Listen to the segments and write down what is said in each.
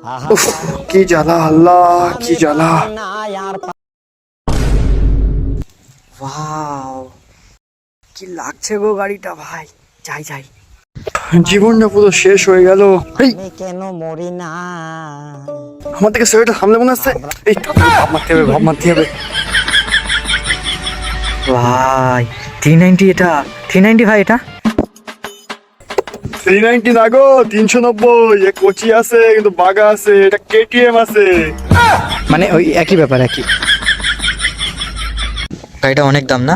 উফ, কি জ্বালা আল্লাহ, কি জ্বালা। ওয়াও, কি লাগছে গো গাড়িটা ভাই। যাই যাই। জীবনটা পুরো শেষ হয়ে গেল। এই আমি কেন মরি না? আমার থেকে শরীরটা সামনে মনে হচ্ছে। এই ভাব মারতে হবে, ভাব মারতে হবে। ভাই 390, এটা 390 ভাই, এটা 390 না গো, 390। এ কোচি আছে কিন্তু বাগা আছে, এটা কেটিএম আছে। মানে ওই একই ব্যাপার, একই। গাড়িটা অনেক দাম না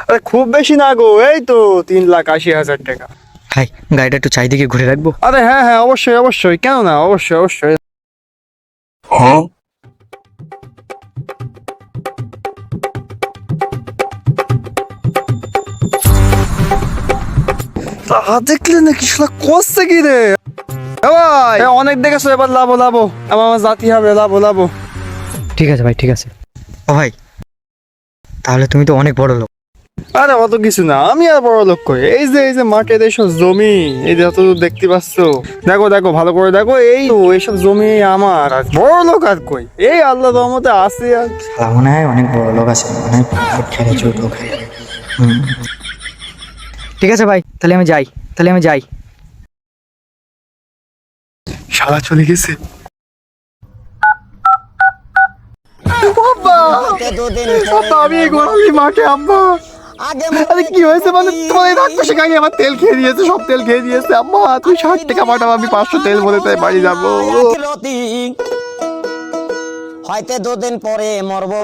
আরে খুব বেশি না গো, এই তো 3,80,000 টাকা। ভাই? গাড়িটা একটু চারিদিকে ঘুরে রাখবো? আরে হ্যাঁ হ্যাঁ, অবশ্যই অবশ্যই, কেন না, অবশ্যই অবশ্যই। তা দেখলে নাকি শালা করছে কি রে? এ ভাই, অনেক দেখেছো, এবার লাভো লাভো, আমার জাতি হবে, লাভো লাভো। ঠিক আছে ভাই, ঠিক আছে। ও ভাই, তাহলে তুমি তো অনেক বড় লোক। আরে অত কিছু না, আমি আর বড় লোক কই। এই যে মাঠের এইসব জমি, এই যে যতদূর দেখতে পাচ্ছ, দেখো দেখো ভালো করে দেখো, এই তো এইসব জমি আমার। আর বড় লোক আর কই, এই আল্লাহ রহমতে আছে। আর শালা মনে হয় অনেক বড় লোক আছে, মনে হয় ফুটবল খেলে, জুডো খেলে। ঠিক আছে ভাই, তাহলে আমি যাই। শালা চলে গেছে। আব্বা, আব্বা, আমি এই গোড়ালি মাঠে, আব্বা। আরে কি হয়েছে মানে, তোমার এই রাগ কষে গাড়ি আমার তেল খেয়ে দিয়েছে, সব তেল খেয়ে দিয়েছে। আম্মা তুই 60 টাকা পাঠাও, আমি 500 তেল ভরে তাই বাড়ি যাবো। হয়তো 2 দিন পরে মরবো।